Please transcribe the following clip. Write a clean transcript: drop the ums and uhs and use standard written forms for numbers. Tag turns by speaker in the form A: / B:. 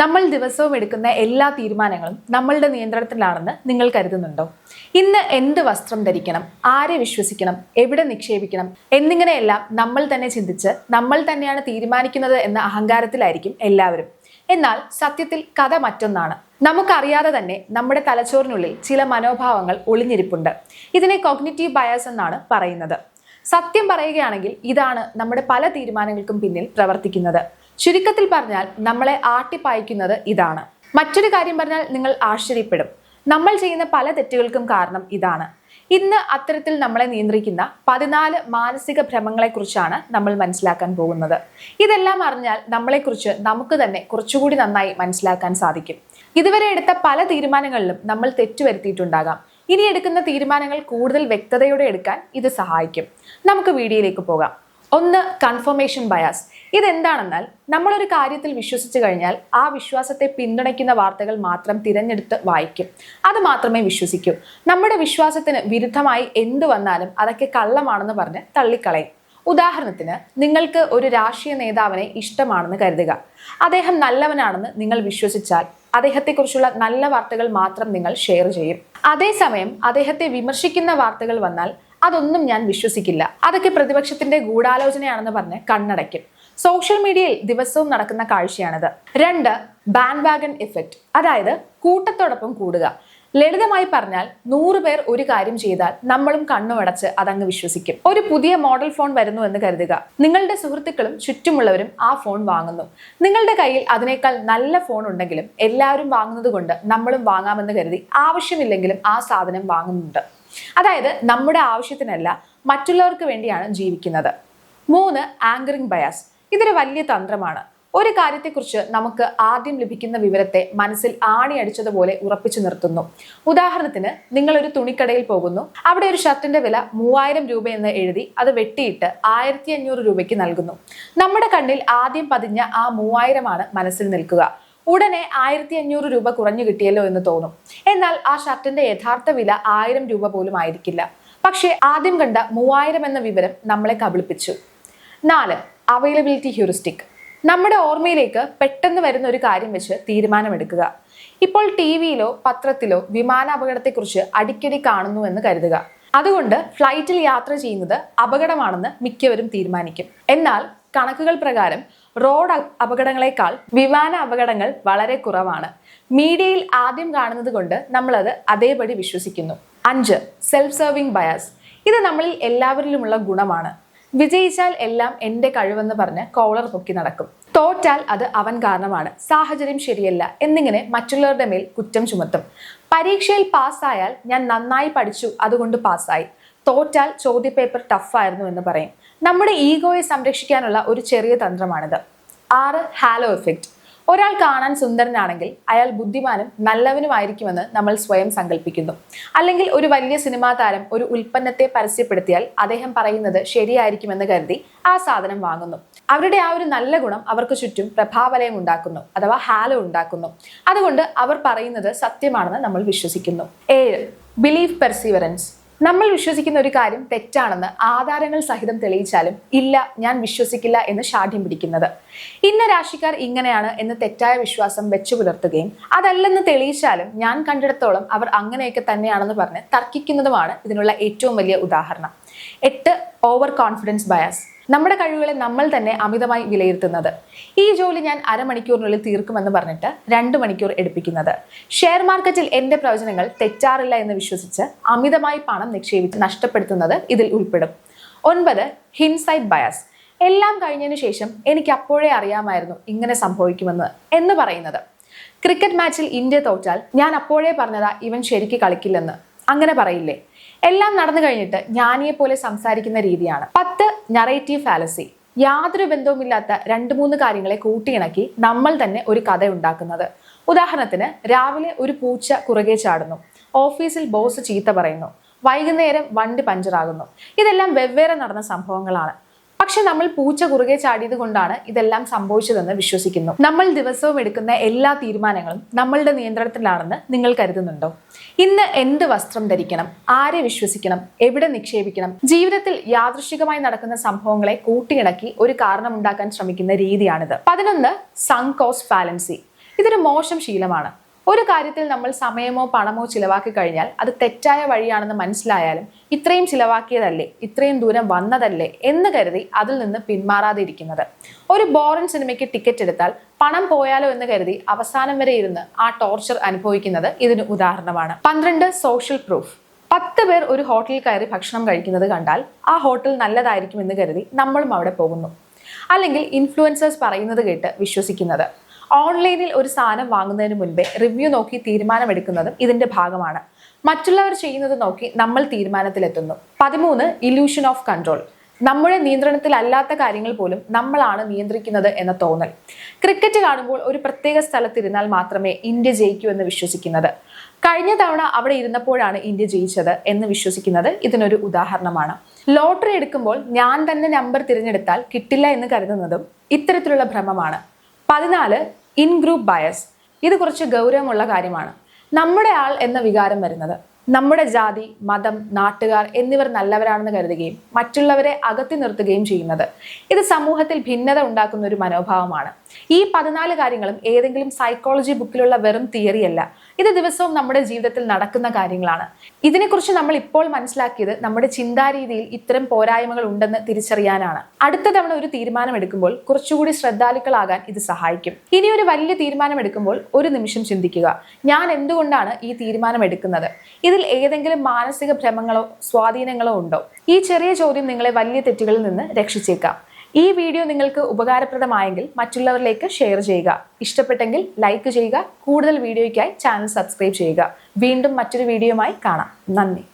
A: നമ്മൾ ദിവസവും എടുക്കുന്ന എല്ലാ തീരുമാനങ്ങളും നമ്മളുടെ നിയന്ത്രണത്തിലാണെന്ന് നിങ്ങൾ കരുതുന്നുണ്ടോ? ഇന്ന് എന്ത് വസ്ത്രം ധരിക്കണം, ആരെ വിശ്വസിക്കണം, എവിടെ നിക്ഷേപിക്കണം എന്നിങ്ങനെയെല്ലാം നമ്മൾ തന്നെ ചിന്തിച്ച് നമ്മൾ തന്നെയാണ് തീരുമാനിക്കുന്നത് എന്ന അഹങ്കാരത്തിലായിരിക്കും എല്ലാവരും. എന്നാൽ സത്യത്തിൽ കഥ മറ്റൊന്നാണ്. നമുക്കറിയാതെ തന്നെ നമ്മുടെ തലച്ചോറിനുള്ളിൽ ചില മനോഭാവങ്ങൾ ഒളിഞ്ഞിരിപ്പുണ്ട്. ഇതിനെ കോഗ്നിറ്റീവ് ബയസ് എന്നാണ് പറയുന്നത്. സത്യം പറയുകയാണെങ്കിൽ ഇതാണ് നമ്മുടെ പല തീരുമാനങ്ങൾക്കും പിന്നിൽ പ്രവർത്തിക്കുന്നത്. ചുരുക്കത്തിൽ പറഞ്ഞാൽ നമ്മളെ ആട്ടിപ്പായിക്കുന്നത് ഇതാണ്. മറ്റൊരു കാര്യം പറഞ്ഞാൽ നിങ്ങൾ ആശ്ചര്യപ്പെടും. നമ്മൾ ചെയ്യുന്ന പല തെറ്റുകൾക്കും കാരണം ഇതാണ്. ഇന്ന് അത്തരത്തിൽ നമ്മളെ നിയന്ത്രിക്കുന്ന 14 മാനസിക ഭ്രമങ്ങളെക്കുറിച്ചാണ് നമ്മൾ മനസ്സിലാക്കാൻ പോകുന്നത്. ഇതെല്ലാം അറിഞ്ഞാൽ നമ്മളെക്കുറിച്ച് നമുക്ക് തന്നെ കുറച്ചുകൂടി നന്നായി മനസ്സിലാക്കാൻ സാധിക്കും. ഇതുവരെ എടുത്ത പല തീരുമാനങ്ങളിലും നമ്മൾ തെറ്റുവരുത്തിയിട്ടുണ്ടാകാം. ഇനി എടുക്കുന്ന തീരുമാനങ്ങൾ കൂടുതൽ വ്യക്തതയോടെ എടുക്കാൻ ഇത് സഹായിക്കും. നമുക്ക് വീഡിയോയിലേക്ക് പോകാം. 1. Confirmation bias. ഇതെന്താണെന്നാൽ നമ്മളൊരു കാര്യത്തിൽ വിശ്വസിച്ചു കഴിഞ്ഞാൽ ആ വിശ്വാസത്തെ പിന്തുണയ്ക്കുന്ന വാർത്തകൾ മാത്രം തിരഞ്ഞെടുത്ത് വായിക്കും. അത് മാത്രമേ വിശ്വസിക്കൂ. നമ്മുടെ വിശ്വാസത്തിന് വിരുദ്ധമായി എന്തു വന്നാലും അതൊക്കെ കള്ളമാണെന്ന് പറഞ്ഞ് തള്ളിക്കളയും. ഉദാഹരണത്തിന്, നിങ്ങൾക്ക് ഒരു രാഷ്ട്രീയ നേതാവിനെ ഇഷ്ടമാണെന്ന് കരുതുക. അദ്ദേഹം നല്ലവനാണെന്ന് നിങ്ങൾ വിശ്വസിച്ചാൽ അദ്ദേഹത്തെക്കുറിച്ചുള്ള നല്ല വാർത്തകൾ മാത്രം നിങ്ങൾ ഷെയർ ചെയ്യും. അതേസമയം അദ്ദേഹത്തെ വിമർശിക്കുന്ന വാർത്തകൾ വന്നാൽ അതൊന്നും ഞാൻ വിശ്വസിക്കില്ല, അതൊക്കെ പ്രതിപക്ഷത്തിന്റെ ഗൂഢാലോചനയാണെന്ന് പറഞ്ഞ് കണ്ണടയ്ക്കും. സോഷ്യൽ മീഡിയയിൽ ദിവസവും നടക്കുന്ന കാഴ്ചയാണിത്. 2. ബാൻഡ് വാഗൺ ഇഫക്റ്റ്, അതായത് കൂട്ടത്തോടൊപ്പം കൂടുക. ലളിതമായി പറഞ്ഞാൽ 100 പേർ ഒരു കാര്യം ചെയ്താൽ നമ്മളും കണ്ണുമടച്ച് അതങ്ങ് വിശ്വസിക്കും. ഒരു പുതിയ മോഡൽ ഫോൺ വരുന്നു എന്ന് കരുതുക. നിങ്ങളുടെ സുഹൃത്തുക്കളും ചുറ്റുമുള്ളവരും ആ ഫോൺ വാങ്ങുന്നു. നിങ്ങളുടെ കയ്യിൽ അതിനേക്കാൾ നല്ല ഫോൺ ഉണ്ടെങ്കിലും എല്ലാവരും വാങ്ങുന്നത് കൊണ്ട് നമ്മളും വാങ്ങാമെന്ന് കരുതി ആവശ്യമില്ലെങ്കിലും ആ സാധനം വാങ്ങുന്നുണ്ട്. അതായത് നമ്മുടെ ആവശ്യത്തിനല്ല, മറ്റുള്ളവർക്ക് വേണ്ടിയാണ് ജീവിക്കുന്നത്. 3. Anchoring bias. ഇതൊരു വലിയ തന്ത്രമാണ്. ഒരു കാര്യത്തെക്കുറിച്ച് നമുക്ക് ആദ്യം ലഭിക്കുന്ന വിവരത്തെ മനസ്സിൽ ആണി അടിച്ചതുപോലെ ഉറപ്പിച്ചു നിർത്തുന്നു. ഉദാഹരണത്തിന്, നിങ്ങൾ ഒരു തുണിക്കടയിൽ പോകുന്നു. അവിടെ ഒരു ഷർട്ടിന്റെ വില 3000 രൂപയെന്ന് എഴുതി അത് വെട്ടിയിട്ട് 1500 രൂപയ്ക്ക് നൽകുന്നു. നമ്മുടെ കണ്ണിൽ ആദ്യം പതിഞ്ഞ ആ 3000 ആണ് മനസ്സിൽ നിൽക്കുക. ഉടനെ 1500 രൂപ കുറഞ്ഞു കിട്ടിയല്ലോ എന്ന് തോന്നും. എന്നാൽ ആ ഷർട്ടിന്റെ യഥാർത്ഥ വില 1000 രൂപ പോലും ആയിരിക്കില്ല. പക്ഷേ ആദ്യം കണ്ട 3000 എന്ന വിവരം നമ്മളെ കബളിപ്പിച്ചു. 4. Availability heuristic. നമ്മുടെ ഓർമ്മയിലേക്ക് പെട്ടെന്ന് വരുന്ന ഒരു കാര്യം വെച്ച് തീരുമാനമെടുക്കുക. ഇപ്പോൾ ടിവിയിലോ പത്രത്തിലോ വിമാന അപകടത്തെക്കുറിച്ച് അടിക്കടി കാണുന്നു എന്ന് കരുതുക. അതുകൊണ്ട് ഫ്ലൈറ്റിൽ യാത്ര ചെയ്യുന്നത് അപകടമാണെന്ന് മിക്കവരും തീരുമാനിക്കും. എന്നാൽ കണക്കുകൾ പ്രകാരം റോഡ് അപകടങ്ങളെക്കാൾ വിമാന അപകടങ്ങൾ വളരെ കുറവാണ്. മീഡിയയിൽ ആദ്യം കാണുന്നത് കൊണ്ട് നമ്മളത് അതേപടി വിശ്വസിക്കുന്നു. 5. Self serving bias. ഇത് നമ്മളിൽ എല്ലാവരിലുമുള്ള ഗുണമാണ്. വിജയിച്ചാൽ എല്ലാം എൻ്റെ കഴിവെന്ന് പറഞ്ഞ് കോളർ പൊക്കി നടക്കും. തോറ്റാൽ അത് അവൻ കാരണമാണ്, സാഹചര്യം ശരിയല്ല എന്നിങ്ങനെ മറ്റുള്ളവരുടെ മേൽ കുറ്റം ചുമത്തും. പരീക്ഷയിൽ പാസ്സായാൽ ഞാൻ നന്നായി പഠിച്ചു അതുകൊണ്ട് പാസ്സായി, തോറ്റാൽ ചോദ്യപേപ്പർ ടഫായിരുന്നു എന്ന് പറയും. നമ്മുടെ ഈഗോയെ സംരക്ഷിക്കാനുള്ള ഒരു ചെറിയ തന്ത്രമാണിത്. 6. Hello effect. ഒരാൾ കാണാൻ സുന്ദരനാണെങ്കിൽ അയാൾ ബുദ്ധിമാനും നല്ലവനുമായിരിക്കുമെന്ന് നമ്മൾ സ്വയം സങ്കല്പിക്കുന്നു. അല്ലെങ്കിൽ ഒരു വലിയ സിനിമാ താരം ഒരു ഉൽപ്പന്നത്തെ പരസ്യപ്പെടുത്തിയാൽ അദ്ദേഹം പറയുന്നത് ശരിയായിരിക്കുമെന്ന് കരുതി ആ സാധനം വാങ്ങുന്നു. അവരുടെ ആ ഒരു നല്ല ഗുണം അവർക്ക് ചുറ്റും പ്രഭാവലയം ഉണ്ടാക്കുന്നു, അഥവാ ഹാലോ ഉണ്ടാക്കുന്നു. അതുകൊണ്ട് അവർ പറയുന്നത് സത്യമാണെന്ന് നമ്മൾ വിശ്വസിക്കുന്നു. 7. Belief perseverance. നമ്മൾ വിശ്വസിക്കുന്ന ഒരു കാര്യം തെറ്റാണെന്ന് ആധാരങ്ങൾ സഹിതം തെളിയിച്ചാലും ഇല്ല, ഞാൻ വിശ്വസിക്കില്ല എന്ന് ശാഠ്യം പിടിക്കുന്നത്. ഇന്ന രാശിക്കാർ ഇങ്ങനെയാണ് എന്ന് തെറ്റായ വിശ്വാസം വെച്ചു പുലർത്തുകയും അതല്ലെന്ന് തെളിയിച്ചാലും ഞാൻ കണ്ടിടത്തോളം അവർ അങ്ങനെയൊക്കെ തന്നെയാണെന്ന് പറഞ്ഞ് തർക്കിക്കുന്നതുമാണ് ഇതിനുള്ള ഏറ്റവും വലിയ ഉദാഹരണം. 8. Over confidence bias. നമ്മുടെ കഴിവുകളെ നമ്മൾ തന്നെ അമിതമായി വിലയിരുത്തുന്നത്. ഈ ജോലി ഞാൻ അരമണിക്കൂറിനുള്ളിൽ തീർക്കുമെന്ന് പറഞ്ഞിട്ട് 2 മണിക്കൂർ എടുപ്പിക്കുന്നത്. ഷെയർ മാർക്കറ്റിൽ എൻ്റെ പ്രവചനങ്ങൾ തെറ്റാറില്ല എന്ന് വിശ്വസിച്ച് അമിതമായി പണം നിക്ഷേപിച്ച് നഷ്ടപ്പെടുത്തുന്നത് ഇതിൽ ഉൾപ്പെടും. 9. ഹിൻസൈറ്റ് ബയാസ്. എല്ലാം കഴിഞ്ഞതിന് ശേഷം എനിക്ക് അപ്പോഴേ അറിയാമായിരുന്നു ഇങ്ങനെ സംഭവിക്കുമെന്ന് എന്ന് പറയുന്നത്. ക്രിക്കറ്റ് മാച്ചിൽ ഇന്ത്യ തോറ്റാൽ ഞാൻ അപ്പോഴേ പറഞ്ഞതാ ഇവൻ ശരിക്ക് കളിക്കില്ലെന്ന്, അങ്ങനെ പറയില്ലേ? എല്ലാം നടന്നു കഴിഞ്ഞിട്ട് ജ്ഞാനിയെ പോലെ സംസാരിക്കുന്ന രീതിയാണ്. 10. Narrative fallacy. യാതൊരു ബന്ധവുമില്ലാത്ത 2-3 കാര്യങ്ങളെ കൂട്ടിയിണക്കി നമ്മൾ തന്നെ ഒരു കഥ ഉണ്ടാക്കുന്നത്. ഉദാഹരണത്തിന്, രാവിലെ ഒരു പൂച്ച കുറുകെ ചാടുന്നു, ഓഫീസിൽ ബോസ് ചീത്ത പറയുന്നു, വൈകുന്നേരം വണ്ടി പഞ്ചറാകുന്നു. ഇതെല്ലാം വെവ്വേറെ നടന്ന സംഭവങ്ങളാണ്. പക്ഷെ നമ്മൾ പൂച്ച കുറുകെ ചാടിയത് കൊണ്ടാണ് ഇതെല്ലാം സംഭവിച്ചതെന്ന് വിശ്വസിക്കുന്നു. നമ്മൾ ദിവസവും എടുക്കുന്ന എല്ലാ തീരുമാനങ്ങളും നമ്മളുടെ നിയന്ത്രണത്തിലാണെന്ന് നിങ്ങൾ കരുതുന്നുണ്ടോ? ഇന്ന് എന്ത് വസ്ത്രം ധരിക്കണം, ആരെ വിശ്വസിക്കണം, എവിടെ നിക്ഷേപിക്കണം, ജീവിതത്തിൽ യാദൃശ്ചികമായി നടക്കുന്ന സംഭവങ്ങളെ കൂട്ടിയിണക്കി ഒരു കാരണമുണ്ടാക്കാൻ ശ്രമിക്കുന്ന രീതിയാണിത്. 11. Sunk cost fallacy. ഇതൊരു മോശം ശീലമാണ്. ഒരു കാര്യത്തിൽ നമ്മൾ സമയമോ പണമോ ചിലവാക്കി കഴിഞ്ഞാൽ അത് തെറ്റായ വഴിയാണെന്ന് മനസ്സിലായാലും ഇത്രയും ചിലവാക്കിയതല്ലേ, ഇത്രയും ദൂരം വന്നതല്ലേ എന്ന് കരുതി അതിൽ നിന്ന് പിന്മാറാതെ ഇരിക്കുന്നത്. ഒരു ബോറിംഗ് സിനിമയ്ക്ക് ടിക്കറ്റ് എടുത്താൽ പണം പോയാലോ എന്ന് കരുതി അവസാനം വരെ ഇരുന്ന് ആ ടോർച്ചർ അനുഭവിക്കുന്നത് ഇതിന് ഉദാഹരണമാണ്. 12 സോഷ്യൽ പ്രൂഫ്. 10 പേർ ഒരു ഹോട്ടലിൽ കയറി ഭക്ഷണം കഴിക്കുന്നത് കണ്ടാൽ ആ ഹോട്ടൽ നല്ലതായിരിക്കും എന്ന് കരുതി നമ്മളും അവിടെ പോകുന്നു. അല്ലെങ്കിൽ ഇൻഫ്ലുവൻസേഴ്സ് പറയുന്നത് കേട്ട് വിശ്വസിക്കുന്നത്. ഓൺലൈനിൽ ഒരു സാധനം വാങ്ങുന്നതിന് മുൻപേ റിവ്യൂ നോക്കി തീരുമാനമെടുക്കുന്നതും ഇതിന്റെ ഭാഗമാണ്. മറ്റുള്ളവർ ചെയ്യുന്നത് നോക്കി നമ്മൾ തീരുമാനത്തിലെത്തുന്നു. 13 ഇല്യൂഷൻ ഓഫ് കൺട്രോൾ. നമ്മുടെ നിയന്ത്രണത്തിലല്ലാത്ത കാര്യങ്ങൾ പോലും നമ്മളാണ് നിയന്ത്രിക്കുന്നത് എന്ന തോന്നൽ. ക്രിക്കറ്റ് കാണുമ്പോൾ ഒരു പ്രത്യേക സ്ഥലത്തിരുന്നാൽ മാത്രമേ ഇന്ത്യ ജയിക്കൂ എന്ന് വിശ്വസിക്കുന്നത്. കഴിഞ്ഞ തവണ അവിടെ ഇരുന്നപ്പോഴാണ് ഇന്ത്യ ജയിച്ചത് എന്ന് വിശ്വസിക്കുന്നത് ഇതിനൊരു ഉദാഹരണമാണ്. ലോട്ടറി എടുക്കുമ്പോൾ ഞാൻ തന്നെ നമ്പർ തിരഞ്ഞെടുത്താൽ കിട്ടില്ല എന്ന് കരുതുന്നതും ഇത്തരത്തിലുള്ള ഭ്രമമാണ്. 14 ഇൻ ഗ്രൂപ്പ് ബയസ്. ഇത് കുറച്ച് ഗൗരവമുള്ള കാര്യമാണ്. നമ്മുടെ ആൾ എന്ന വികാരം വരുന്നത് നമ്മുടെ ജാതി, മതം, നാട്ടുകാർ എന്നിവർ നല്ലവരാണെന്ന് കരുതുകയും മറ്റുള്ളവരെ അകറ്റി നിർത്തുകയും ചെയ്യുന്നത്. ഇത് സമൂഹത്തിൽ ഭിന്നത ഉണ്ടാക്കുന്ന ഒരു മനോഭാവമാണ്. ഈ 14 കാര്യങ്ങളും ഏതെങ്കിലും സൈക്കോളജി ബുക്കിലുള്ള വെറും തിയറിയല്ല. ഇത് ദിവസവും നമ്മുടെ ജീവിതത്തിൽ നടക്കുന്ന കാര്യങ്ങളാണ്. ഇതിനെക്കുറിച്ച് നമ്മൾ ഇപ്പോൾ മനസ്സിലാക്കിയത് നമ്മുടെ ചിന്താരീതിയിൽ ഇത്തരം പോരായ്മകൾ ഉണ്ടെന്ന് തിരിച്ചറിയാനാണ്. അടുത്ത തവണ ഒരു തീരുമാനം എടുക്കുമ്പോൾ കുറച്ചുകൂടി ശ്രദ്ധാലുക്കളാകാൻ ഇത് സഹായിക്കും. ഇനി ഒരു വലിയ തീരുമാനം എടുക്കുമ്പോൾ ഒരു നിമിഷം ചിന്തിക്കുക, ഞാൻ എന്തുകൊണ്ടാണ് ഈ തീരുമാനം എടുക്കുന്നത്? ഇതിൽ ഏതെങ്കിലും മാനസിക ഭ്രമങ്ങളോ സ്വാധീനങ്ങളോ ഉണ്ടോ? ഈ ചെറിയ ചോദ്യം നിങ്ങളെ വലിയ തെറ്റുകളിൽ നിന്ന് രക്ഷിച്ചേക്കാം. ഈ വീഡിയോ നിങ്ങൾക്ക് ഉപകാരപ്രദമായെങ്കിൽ മറ്റുള്ളവരിലേക്ക് ഷെയർ ചെയ്യുക. ഇഷ്ടപ്പെട്ടെങ്കിൽ ലൈക്ക് ചെയ്യുക. കൂടുതൽ വീഡിയോയ്ക്കായി ചാനൽ സബ്സ്ക്രൈബ് ചെയ്യുക. വീണ്ടും മറ്റൊരു വീഡിയോയുമായി കാണാം. നന്ദി.